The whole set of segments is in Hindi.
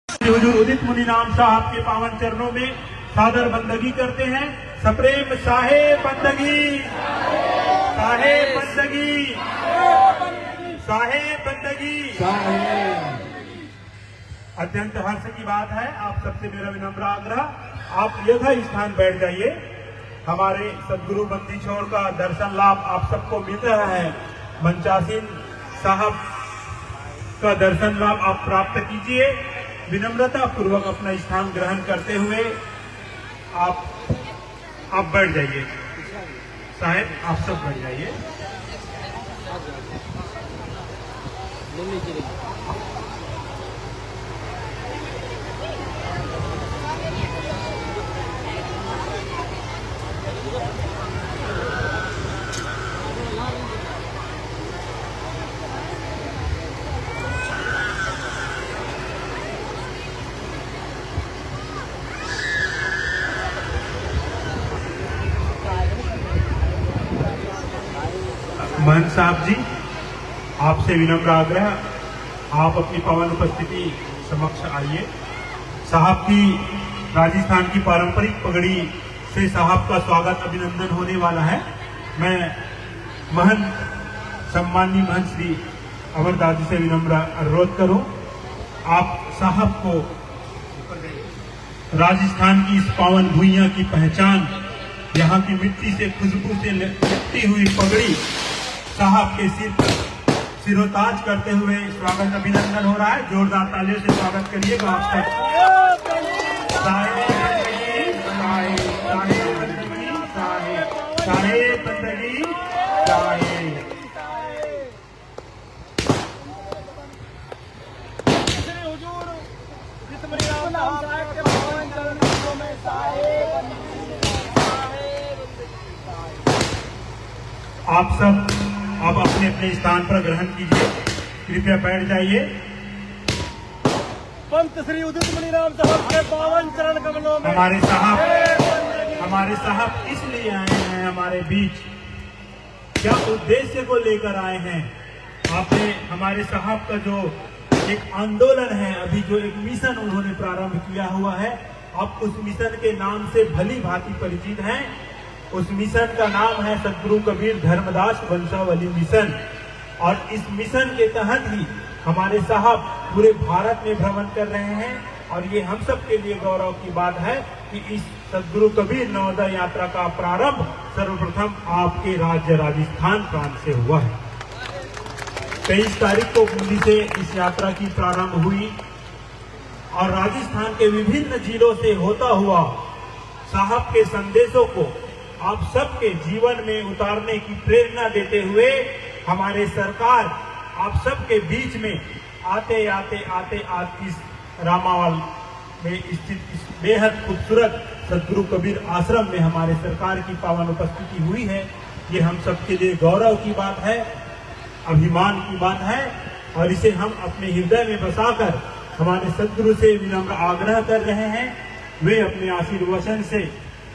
हुजूर उदित मुनि नाम साहब के पावन चरणों में सादर बंदगी करते हैं। सप्रेम साहे बंदगी, साहे बंदगी, साहे बंदगी। अत्यंत हर्ष की बात है, आप सबसे मेरा विनम्र आग्रह, आप यथा स्थान बैठ जाइए। हमारे सदगुरु बंदी छोड़ का दर्शन लाभ आप सबको मिल रहा है। मंचासीन साहब का दर्शन लाभ आप प्राप्त कीजिए। विनम्रता पूर्वक अपना स्थान ग्रहण करते हुए आप बैठ जाइए। साहेब आप सब बैठ जाइए। महंत साहब जी, आपसे विनम्र आग्रह, आप अपनी पवन उपस्थिति समक्ष आइए। साहब की राजस्थान की पारंपरिक पगड़ी से साहब का स्वागत अभिनंदन होने वाला है। मैं महंत सम्माननीय महंत श्री अमरदास जी से विनम्र अनुरोध करूं, आप साहब को राजस्थान की इस पावन भूइयां की पहचान, यहाँ की मिट्टी से खुशबू से लिपटी हुई पगड़ी साहब के सिर पर सिरोताज करते हुए स्वागत अभिनंदन हो रहा है। जोरदार तालियों से स्वागत करिएगा आप सब। साहे बंदगी, साहे बंदगी, साहे। आप सब अब अपने अपने स्थान पर ग्रहण कीजिए। कृपया बैठ जाइए। पंत श्री उदित मुनि नाम साहब के पावन चरण कमलों में हमारे साहब इसलिए आए हैं हमारे बीच, क्या उद्देश्य को लेकर आए हैं? आपने हमारे साहब का जो एक आंदोलन है, अभी जो एक मिशन उन्होंने प्रारंभ किया हुआ है, आप उस मिशन के नाम से भली भांति परिचित हैं। उस मिशन का नाम है सदगुरु कबीर धर्मदास वंशावली मिशन। और इस मिशन के तहत ही हमारे साहब पूरे भारत में भ्रमण कर रहे हैं। और ये हम सब के लिए गौरव की बात है कि इस सदगुरु कबीर नवोदय यात्रा का प्रारंभ सर्वप्रथम आपके राज्य राजस्थान प्रांत से हुआ है। 23 तारीख को बूंदी से इस यात्रा की प्रारंभ हुई और राजस्थान के विभिन्न जिलों से होता हुआ साहब के संदेशों को आप सबके जीवन में उतारने की प्रेरणा देते हुए हमारे सरकार आप सबके बीच में आते इस रामावल में स्थित इस बेहद खूबसूरत सदगुरु कबीर आश्रम में हमारे सरकार की पावन उपस्थिति हुई है। ये हम सबके लिए गौरव की बात है, अभिमान की बात है। और इसे हम अपने हृदय में बसाकर हमारे सदगुरु से विनम्र आग्रह कर रहे हैं, वे अपने आशीर्वचन से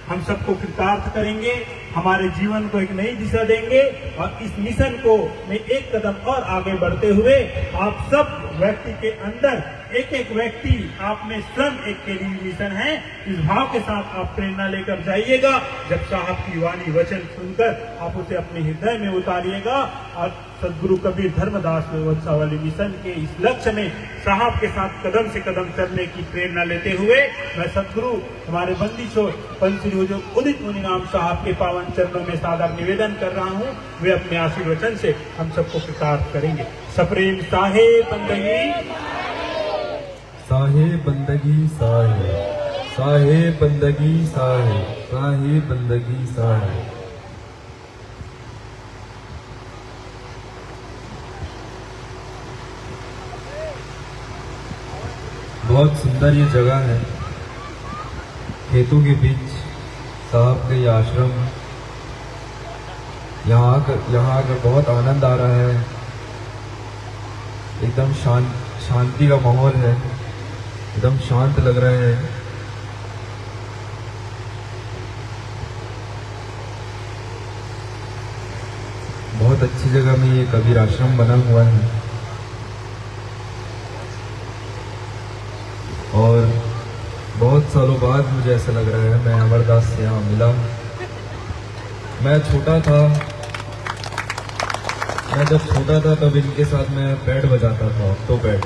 हम सबको कृतार्थ करेंगे, हमारे जीवन को एक नई दिशा देंगे। और इस मिशन को में एक कदम और आगे बढ़ते हुए आप सब व्यक्ति के अंदर एक एक व्यक्ति आप में स्वयं एक के लिए मिशन है, इस भाव के साथ आप प्रेरणा लेकर जाइएगा। जब साहब की वाणी वचन सुनकर आप उसे अपने हृदय में उतारिएगा और सदगुरु कबीर धर्मदास वंशावली मिशन के इस लक्ष्य में साहब के साथ कदम से कदम चलने की प्रेरणा लेते हुए मैं सदगुरु हमारे बंदी छोड़ पंत श्री हुजूर उदित मुनि नाम साहब के पावन चरणों में सादर निवेदन कर रहा हूँ। वे अपने आशीर्वचन से हम सबको कृतार्थ करेंगे। सप्रेम साहे बंदगी, साहे बंदगी साहे, साहे बंदगी साहे, साहे बंदगी साहे। बहुत सुंदर ये जगह है, खेतों के बीच साहब का ये आश्रम। यहाँ आकर बहुत आनंद आ रहा है, एकदम शांति का माहौल है, एकदम शांत लग रहा है। बहुत अच्छी जगह में ये कबीर आश्रम बना हुआ है। और बहुत सालों बाद मुझे ऐसा लग रहा है मैं अमरदास से यहाँ मिला। मैं जब छोटा था तब इनके साथ मैं पैड बजाता था, ऑक्टो पैड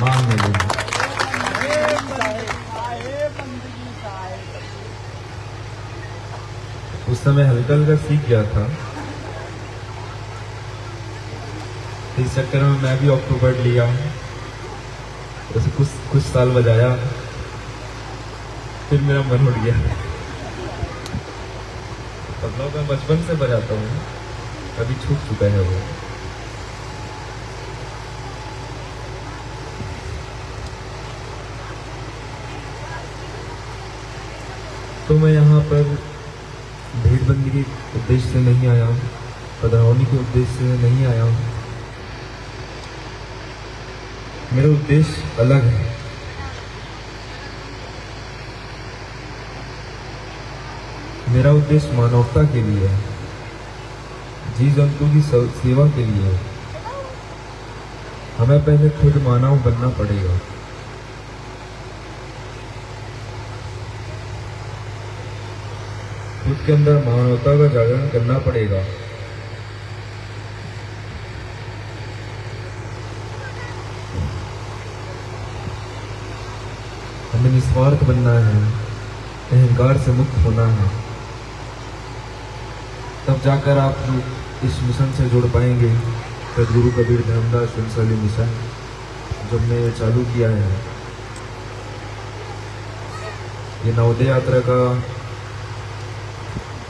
मांग मेले में। उस समय हल्का हल्का सीख गया था, इस चक्कर में मैं भी ऑक्टो पैड लिया, उसे कुछ साल बजाया, फिर मेरा मन उठ गया। तबला मैं बचपन से बजाता हूँ, अभी छूट चुका है वो। तो मैं यहाँ पर भेड़बंदी के उद्देश्य से नहीं आया हूँ, पधरौनी के उद्देश्य से नहीं आया हूँ। मेरा उद्देश्य अलग है। मेरा उद्देश्य मानवता के लिए है, जीव जंतु की सेवा के लिए है। हमें पहले खुद मानव बनना पड़ेगा। खुद के अंदर मानवता का जागरण करना पड़ेगा। हमें निस्वार्थ बनना है, अहंकार से मुक्त होना है। तब जाकर आप लोग इस मिशन से जुड़ पाएंगे। सदगुरु कबीर धर्मदास वंशाली मिशन जो हमने चालू किया है, ये नवोदय यात्रा का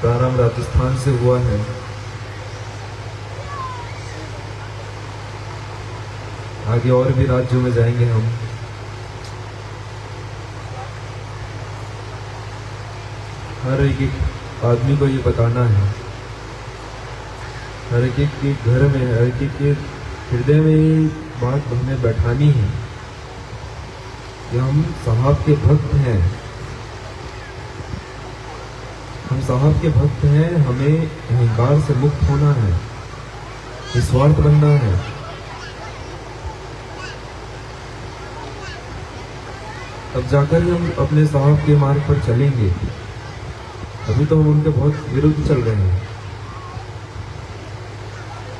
प्रारंभ राजस्थान से हुआ है। आगे और भी राज्यों में जाएंगे हम। हर एक आदमी को ये बताना है, हर एक के घर में, हर एक के हृदय में ये बात हमें बैठानी है कि हम साहब के भक्त हैं। हम साहब के भक्त हैं, हमें अहंकार से मुक्त होना है, निस्वार्थ बनना है। तब जाकर ही हम अपने साहब के मार्ग पर चलेंगे। अभी तो हम उनके बहुत विरुद्ध चल रहे हैं,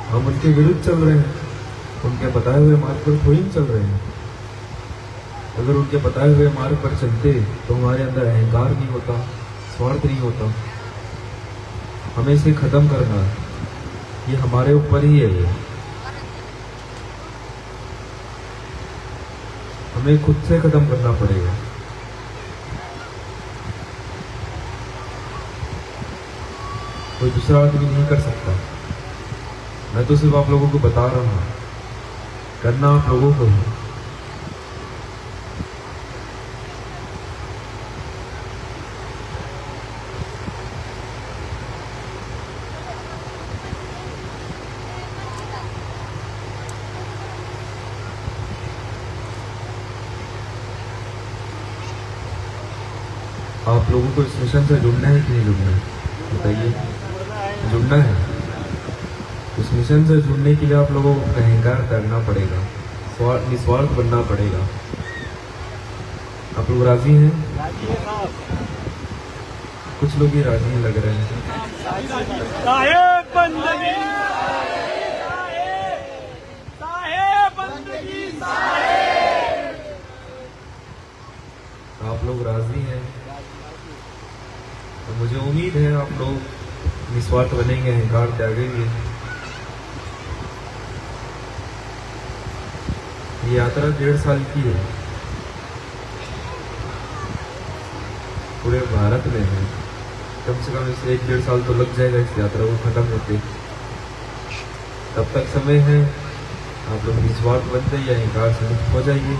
हम उनके विरुद्ध चल रहे हैं, उनके बताए हुए मार्ग पर थोड़ी चल रहे हैं। अगर उनके बताए हुए मार्ग पर चलते तो हमारे अंदर अहंकार नहीं होता, स्वार्थ नहीं होता। हमें इसे खत्म करना है, ये हमारे ऊपर ही है। हमें खुद से खत्म करना पड़ेगा। कोई दूसरा आदमी नहीं कर सकता। मैं तो सिर्फ आप लोगों को बता रहा हूं, करना आप लोगों को है। आप लोगों को इस मिशन से जुड़ना है कि नहीं जुड़ना है, बताइए। जुड़ना है। इस मिशन से जुड़ने के लिए आप लोगों को अहंकार त्यागना पड़ेगा, निस्वार्थ बनना पड़ेगा। आप लोग राजी हैं? कुछ लोग ही राजी नहीं लग रहे हैं। साहेब बंदगी, साहेब बंदगी, आप लोग राजी हैं तो मुझे उम्मीद है आप लोग निस्वार्थ बनेंगे, अहंकार त्यागेंगे। ये यात्रा 1.5 साल की है, पूरे भारत में है। कम से कम इसे 1-1.5 साल तो लग जाएगा इस यात्रा को खत्म होते। तब तक समय है, आप लोग निस्वार्थ बनते या अहंकार से मुक्त हो जाइए।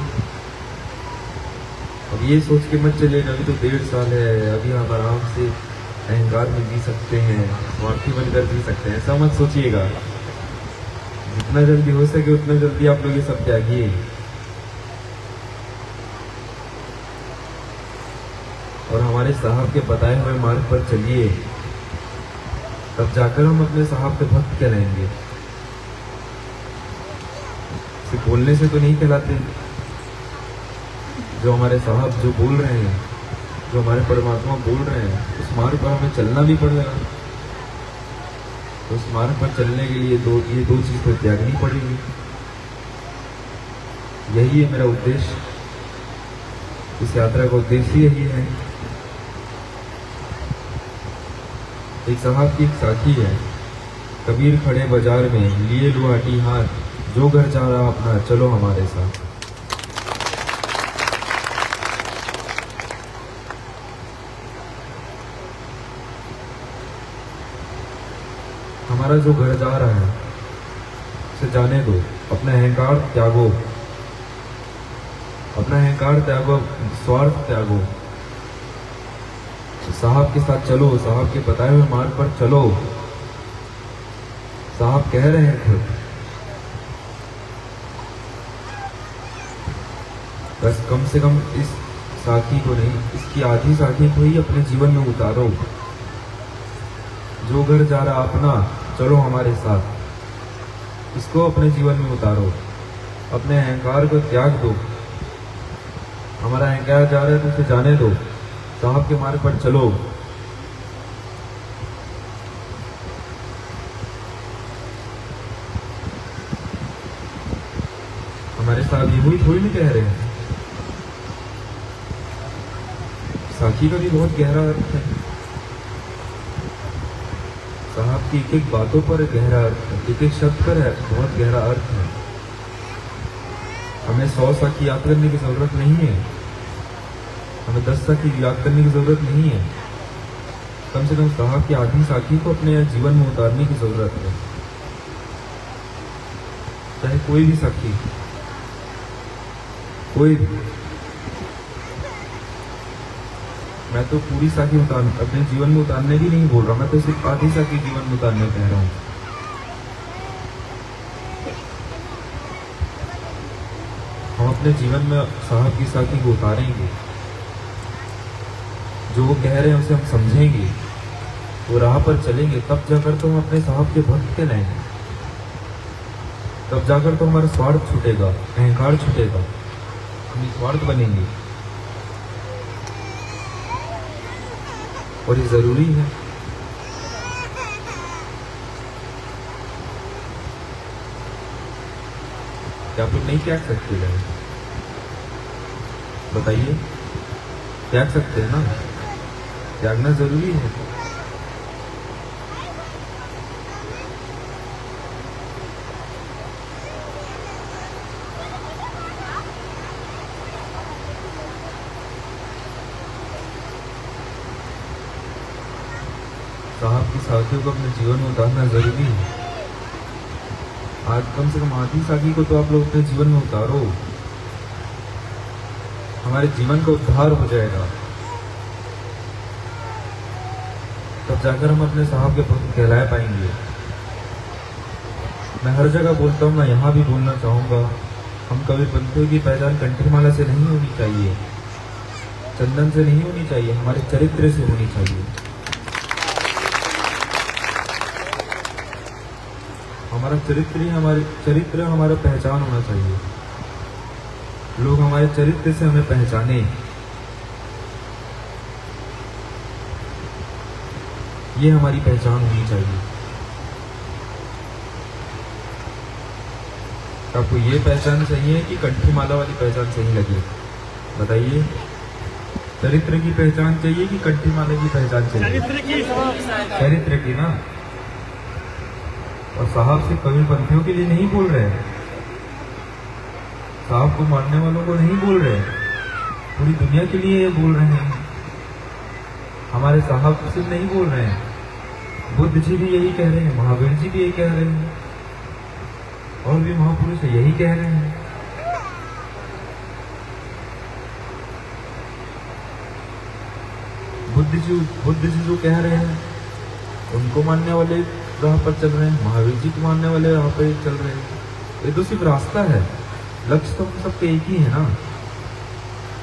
अब ये सोच के मत चलिए अभी तो 1.5 साल है, अभी हम आराम से अहंकार में जी सकते हैं, स्वार्थी बनकर जी सकते हैं, ऐसा मत सोचिएगा। जितना जल्दी हो सके उतना जल्दी आप लोग ये सब त्यागिए और हमारे साहब के बताए हुए मार्ग पर चलिए। तब जाकर हम अपने साहब के भक्त कहलाएंगे। सिर्फ बोलने से तो नहीं कहलाते। जो हमारे साहब जो बोल रहे हैं, जो हमारे परमात्मा बोल रहे हैं, उस मार्ग पर हमें चलना भी पड़ेगा। तो उस मार्ग पर चलने के लिए ये दो चीज़ तो त्यागनी पड़ेगी। यही है मेरा उद्देश्य, इस यात्रा का उद्देश्य यही है। एक साहब की एक साखी है, कबीर खड़े बाजार में लिए लुहाटी हाथ, जो घर जा रहा अपना चलो हमारे साथ। हमारा जो घर जा रहा है उसे जाने दो, अपना अहंकार त्यागो, अपना अहंकार त्यागो, स्वार्थ त्यागो, साहब के साथ चलो, साहब के बताए हुए मार्ग पर चलो। साहब कह रहे हैं खुद, बस कम से कम इस साखी को नहीं, इसकी आधी साखी को ही अपने जीवन में उतारो। जो घर जा रहा अपना चलो हमारे साथ, इसको अपने जीवन में उतारो। अपने अहंकार को त्याग दो। हमारा अहंकार जा रहा है तो उसे जाने दो, साहब के मार्ग पर चलो। हमारे साहब ये हुई थोड़ी नहीं कह रहे हैं, साखी का भी बहुत गहरा अर्थ है। साहब की एक एक बातों पर गहरा अर्थ है, एक एक शब्द पर है बहुत गहरा अर्थ है। हमें 100 साखी याद करने की जरूरत नहीं है, हमें 10 साखी याद करने की जरूरत नहीं है। कम से कम साहब की आधी साखी को अपने जीवन में उतारने की जरूरत है। चाहे कोई भी साखी, कोई भी। मैं तो पूरी साखी अपने जीवन में उतारने की नहीं बोल रहा, मैं तो सिर्फ आधी साखी जीवन में उतारने कह रहा हूं। हम अपने जीवन में साहब की साखी को उतारेंगे, जो वो कह रहे हैं उसे हम समझेंगे, वो राह पर चलेंगे, तब जाकर तो हम अपने साहब के भक्त कहलाएंगे। तब जाकर तो हमारा स्वार्थ छूटेगा, अहंकार छूटेगा, हम निस्वार्थ बनेंगे। और ये जरूरी है। क्या आप लोग नहीं त्याग सकते हैं? बताइए, त्याग सकते हैं ना? त्यागना जरूरी है। साहब की साखियों को अपने जीवन में उतारना जरूरी है। आज कम से कम आधी साखी को तो आप लोग अपने जीवन में उतारो, हमारे जीवन का उद्धार हो जाएगा। तब जाकर हम अपने साहब के भक्त कहलाए पाएंगे। मैं हर जगह बोलता हूँ, मैं यहाँ भी बोलना चाहूँगा, हम कबीरपंथियों की पहचान कंठीमाला से नहीं होनी चाहिए, चंदन से नहीं होनी चाहिए, हमारे चरित्र से होनी चाहिए। हमारा चरित्र हमारा पहचान होना चाहिए। लोग हमारे चरित्र से हमें पहचाने। ये हमारी पहचान होनी चाहिए। आपको ये पहचान चाहिए कि कंठीमाला वाली पहचान सही लगी? बताइए, चरित्र की पहचान चाहिए कि कंठीमाला की पहचान चाहिए? चरित्र की ना। और साहब सिर्फ कबीरपंथियों के लिए नहीं बोल रहे, साहब को मानने वालों को नहीं बोल रहे, पूरी दुनिया के लिए ये बोल रहे हैं। हमारे साहब सिर्फ नहीं बोल रहे हैं, बुद्ध जी भी यही कह रहे हैं, महावीर जी भी यही कह रहे हैं, और भी महापुरुष यही कह रहे हैं। बुद्ध जी जो कह रहे हैं उनको मानने वाले राह पर चल रहे हैं, महावीर जी को मानने वाले राह पर चल रहे हैं। ये तो सिर्फ रास्ता है, लक्ष्य तो हम सबके एक ही है ना।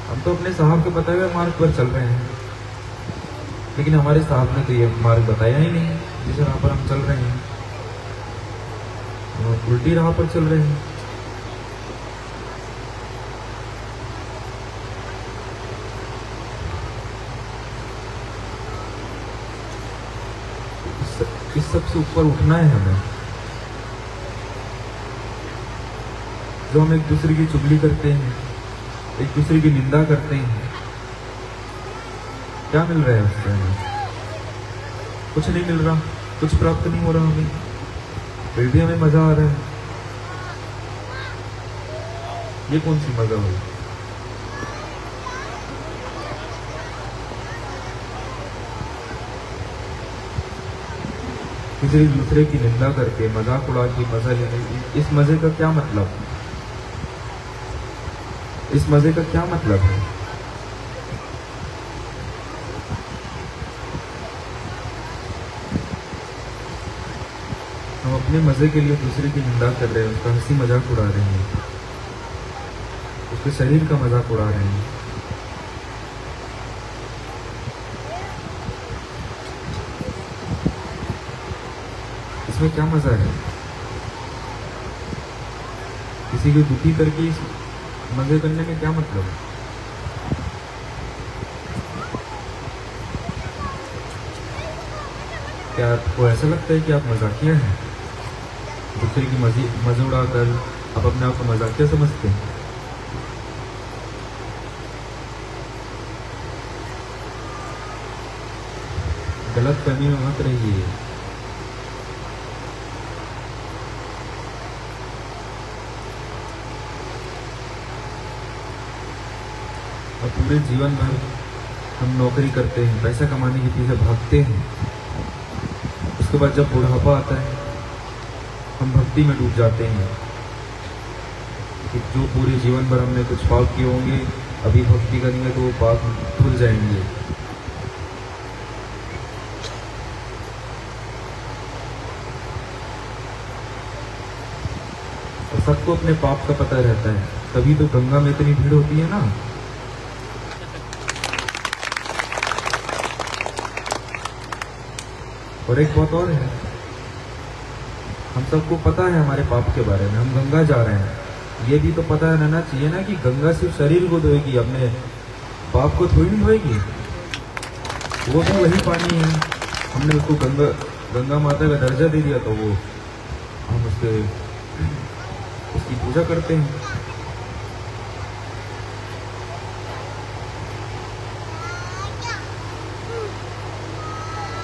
हम तो अपने साहब के बताए हुए मार्ग पर चल रहे हैं, लेकिन हमारे साहब ने तो ये मार्ग बताया ही नहीं जिस राह पर हम चल रहे हैं, हम उल्टी राह पर चल रहे हैं। सबसे ऊपर उठना है हमें। जो हम एक दूसरे की चुगली करते हैं, एक दूसरे की निंदा करते हैं, क्या मिल रहा है उससे हमें? कुछ नहीं मिल रहा, कुछ प्राप्त नहीं हो रहा हमें, फिर भी हमें मजा आ रहा है। ये कौन सी मजा हुई? किसी दूसरे की निंदा करके, मजाक उड़ा के मजा लेने, इस मजे का क्या मतलब? इस मजे का क्या मतलब है? हम अपने मजे के लिए दूसरे की निंदा कर रहे हैं, उसका हंसी मजाक उड़ा रहे हैं, उसके शरीर का मजाक उड़ा रहे हैं। इसमें क्या मजा है? किसी को दुखी करके इस मजे करने में क्या मतलब है? क्या आपको ऐसा लगता है कि आप मजाकिया हैं? दूसरे की मजे उड़ाकर आप अपने आप को मजाकिया समझते हैं? गलत फहमी में मत रहिए। और पूरे जीवन भर हम नौकरी करते हैं, पैसा कमाने के पीछे भागते हैं, उसके बाद जब बुढ़ापा आता है हम भक्ति में डूब जाते हैं कि जो पूरे जीवन भर हमने कुछ पाप किए होंगे, अभी भक्ति करेंगे तो वो पाप धुल जाएंगे। और सबको अपने पाप का पता रहता है, तभी तो गंगा में इतनी भीड़ होती है ना। और एक बात और है, हम सबको पता है हमारे पाप के बारे में, हम गंगा जा रहे हैं, ये भी तो पता रहना चाहिए ना कि गंगा सिर्फ शरीर को धोएगी, अपने पाप को थोड़ी नहीं धोएगी। वो भी वही पानी है, हमने उसको गंगा माता का दर्जा दे दिया तो वो हम उसकी पूजा करते हैं।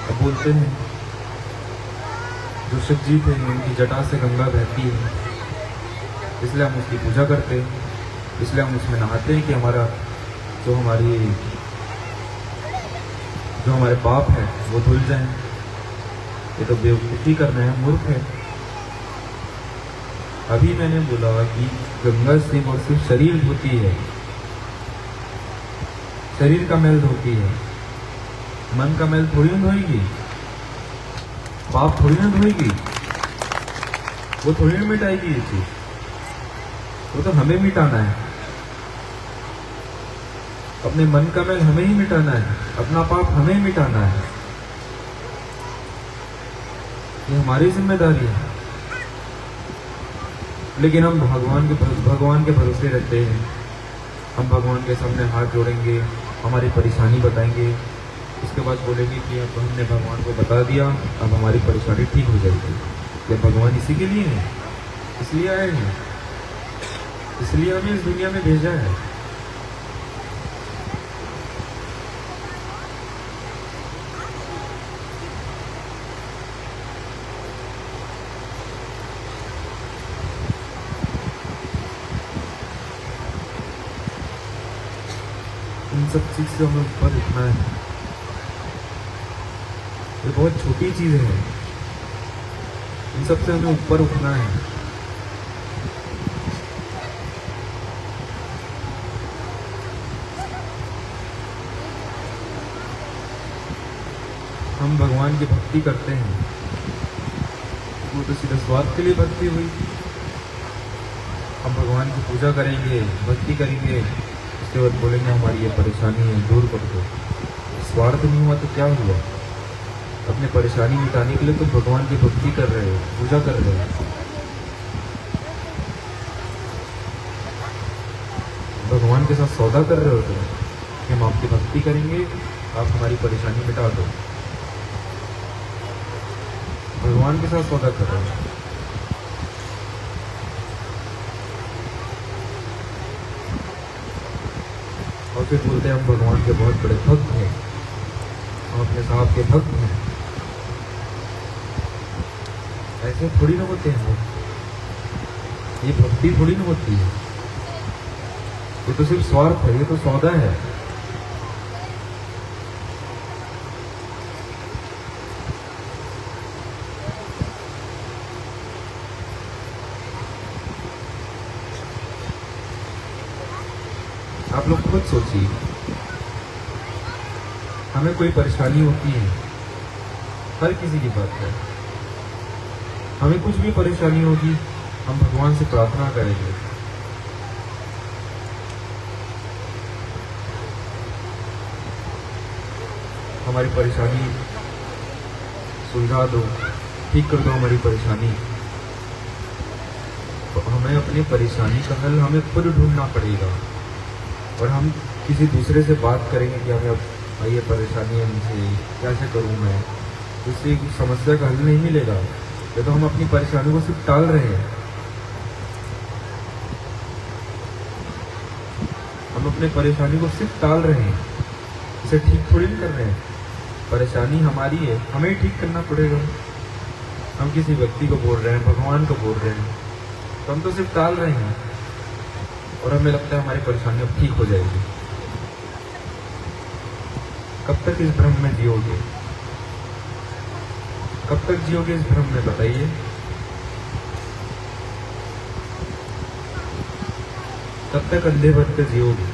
अब बोलते हैं जो शिव जी थे उनकी जटा से गंगा बहती है, इसलिए हम उसकी पूजा करते हैं, इसलिए हम उसमें नहाते हैं कि जो हमारे पाप है वो धुल जाए। ये तो बेवकूफ़ी करना है, मूर्ख है। अभी मैंने बोला कि गंगा सिर्फ और सिर्फ शरीर धोती है, शरीर का मैल धोती है, मन का मैल थोड़ी ना धोएगी, पाप थोड़ी ना धोएगी, वो थोड़ी ना मिटाएगी ये चीज, वो तो हमें मिटाना है। अपने मन का मैल हमें ही मिटाना है, अपना पाप हमें ही मिटाना है, ये हमारी जिम्मेदारी है। लेकिन हम भगवान के भरोसे रहते हैं, हम भगवान के सामने हाथ जोड़ेंगे, हमारी परेशानी बताएंगे, उसके बाद बोलेंगे कि अब हमने भगवान को बता दिया, अब हमारी परेशानी ठीक हो जाएगी। क्या भगवान इसी के लिए है? इसलिए आए हैं, इसलिए हमें इस दुनिया में भेजा है। इन सब चीज से हमें ऊपर उठना है। ये बहुत छोटी चीज है, इन सब से हमें ऊपर उठना है। हम भगवान की भक्ति करते हैं, वो तो सीधा स्वार्थ के लिए भक्ति हुई। हम भगवान की पूजा करेंगे, भक्ति करेंगे, उसके बाद बोलेंगे हमारी ये परेशानी है, दूर कर दो। स्वार्थ नहीं हुआ तो क्या हुआ? अपने परेशानी मिटाने के लिए तो भगवान की भक्ति कर रहे हो, पूजा कर रहे हो, भगवान के साथ सौदा कर रहे हो तुम कि हम आपकी भक्ति करेंगे, आप हमारी परेशानी मिटा दो। भगवान के साथ सौदा कर रहे हैं। और फिर बोलते हैं हम भगवान के बहुत बड़े भक्त हैं, हम अपने साहब के भक्त हैं। ऐसे थोड़ी ना होते हैं लोग, ये भक्ति थोड़ी ना होती है, ये तो सिर्फ स्वार्थ है, ये तो सौदा है। आप लोग खुद सोचिए, हमें कोई परेशानी होती है, हर किसी की बात है, हमें कुछ भी परेशानी होगी हम भगवान से प्रार्थना करेंगे, हमारी परेशानी सुलझा दो, ठीक कर दो हमारी परेशानी। तो हमें अपनी परेशानी का हल हमें खुद ढूंढना पड़ेगा, और हम किसी दूसरे से बात करेंगे कि हमें अब ये परेशानी है, मुझे कैसे करूं मैं, इससे समस्या का हल नहीं मिलेगा। ये तो हम अपनी परेशानी को सिर्फ टाल रहे हैं, हम अपने परेशानी को सिर्फ टाल रहे हैं, इसे ठीक थोड़ी नहीं कर रहे हैं। परेशानी हमारी है, हमें ही ठीक करना पड़ेगा। हम किसी व्यक्ति को बोल रहे हैं, भगवान को बोल रहे हैं, तो हम तो सिर्फ टाल रहे हैं, और हमें लगता है हमारी परेशानी अब ठीक हो जाएगी। कब तक इस भ्रम में जियोगे? कब तक जियोगे इस भ्रम में, बताइए? कब तक अंधे बन कर जियोगे?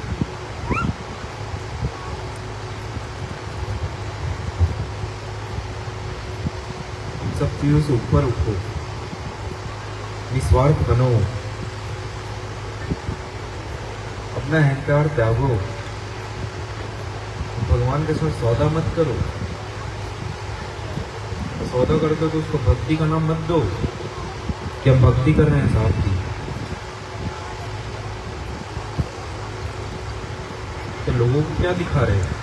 इन सब चीजों से ऊपर उठो, निस्वार्थ बनो, अपना अहंकार त्यागो, भगवान के साथ सौदा मत करो। तो सौदा करते हो तो उसको भक्ति का नाम मत दो कि हम भक्ति कर रहे हैं साहब की। तो लोगों को क्या दिखा रहे हैं?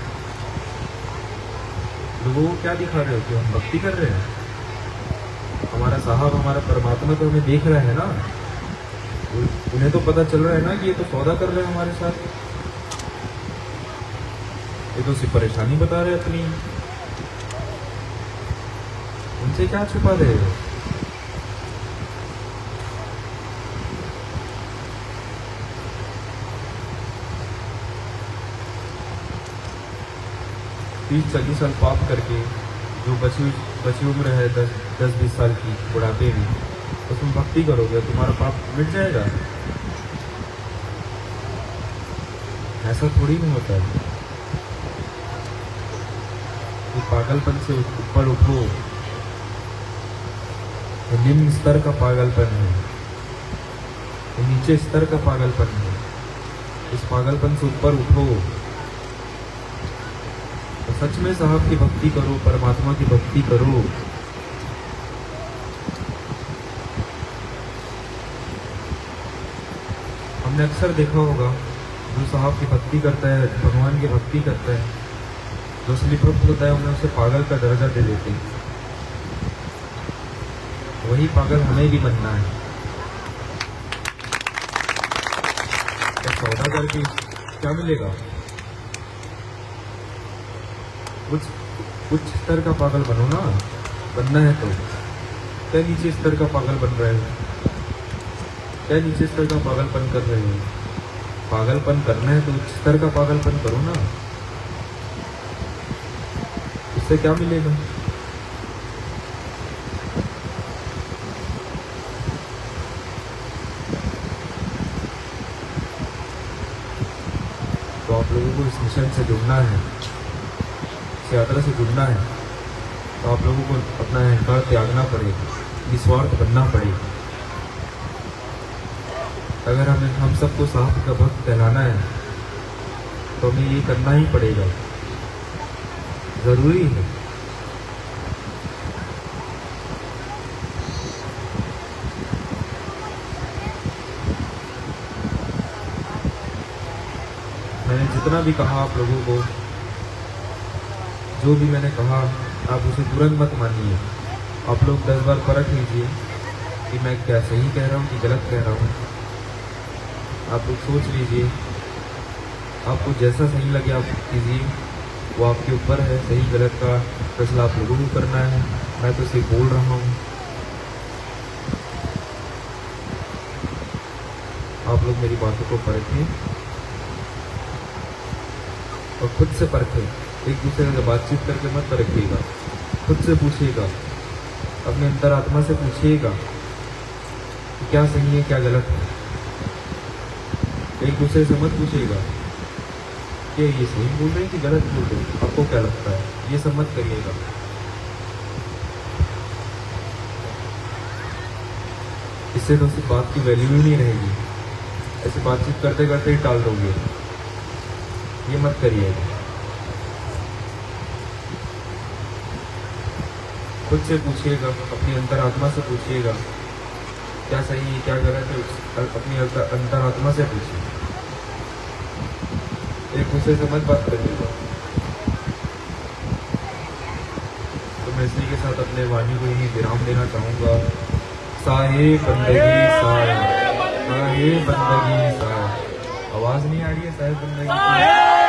लोगों को क्या दिखा रहे हो कि हम भक्ति कर रहे हैं? हमारा साहब, हमारा परमात्मा तो हमें देख रहा है ना, उन्हें तो पता चल रहा है ना कि ये तो सौदा कर रहे हैं हमारे साथ, ये तो सिर्फ परेशानी बता रहे अपनी, उनसे क्या छुपा रहे हो? तीस 40 साल पाप करके जो बची उम्र है 10-20 साल की बुढ़ापे में, उसमें भक्ति करोगे तुम्हारा पाप मिट जाएगा? ऐसा थोड़ी नहीं होता है। ये पागलपन से ऊपर उठो, ये निम्न स्तर का पागलपन है, ये नीचे स्तर का पागलपन है। इस पागलपन से ऊपर उठो, तो सच में साहब की भक्ति करो, परमात्मा की भक्ति करो। हमने अक्सर देखा होगा, जो साहब की भक्ति करता है, भगवान की भक्ति करता है, जो असली भक्त होता है, उन्हें उसे पागल का दर्जा दे देते हैं। वही पागल हमें भी बनना है। तो सौदा करके क्या मिलेगा? उच्च स्तर का पागल बनो ना, बनना है तो। क्या नीचे स्तर का पागल बन रहे हो? क्या नीचे स्तर का पागलपन कर रहे हो? पागलपन करना है तो उच्च स्तर का पागलपन करो ना, उससे क्या मिलेगा? तो आप लोगों को इस मिशन से जुड़ना है, इस यात्रा से जुड़ना है, तो आप लोगों को अपना अहंकार त्यागना पड़ेगा, निस्वार्थ बनना पड़ेगा। अगर हम सबको साहब का भक्त कहलाना है तो हमें ये करना ही पड़ेगा, जरूरी है। मैंने जितना भी कहा आप लोगों को, जो भी मैंने कहा, आप उसे तुरंत मत मानिए, आप लोग 10 बार परख लीजिए कि मैं क्या सही कह रहा हूँ कि गलत कह रहा हूँ। आप लोग सोच लीजिए, आपको जैसा सही लगे आप कीजिए, वो आपके ऊपर है। सही गलत का फैसला आप लोगों को करना है, मैं तो सिर्फ बोल रहा हूँ। आप लोग मेरी बातों को परखें और खुद से परखें। एक दूसरे से बातचीत करके मत परखिएगा, खुद से पूछिएगा, अपने अंतरात्मा से पूछिएगा कि क्या सही है क्या गलत है। एक दूसरे से मत पूछिएगा कि ये सही बोल रहे हैं कि गलत बोल रहे हैं, आपको क्या लगता है, ये सब मत करिएगा। इससे तो सिर्फ बात की वैल्यू ही नहीं रहेगी, ऐसे बातचीत करते करते ही टाल दोगे। ये मत करिएगा। खुद से पूछिएगा, अपनी अंतरात्मा से पूछिएगा क्या सही है क्या गलत है, अपनी अंतरात्मा से पूछिए। एक दूसरे से मत बात करिएगा। तो मैं इसी के साथ अपने वाणी को यही विराम देना चाहूँगा। साहे बंदगी साया, साहे बंदगी साया। आवाज़ नहीं आ रही है साहे बंदगी की?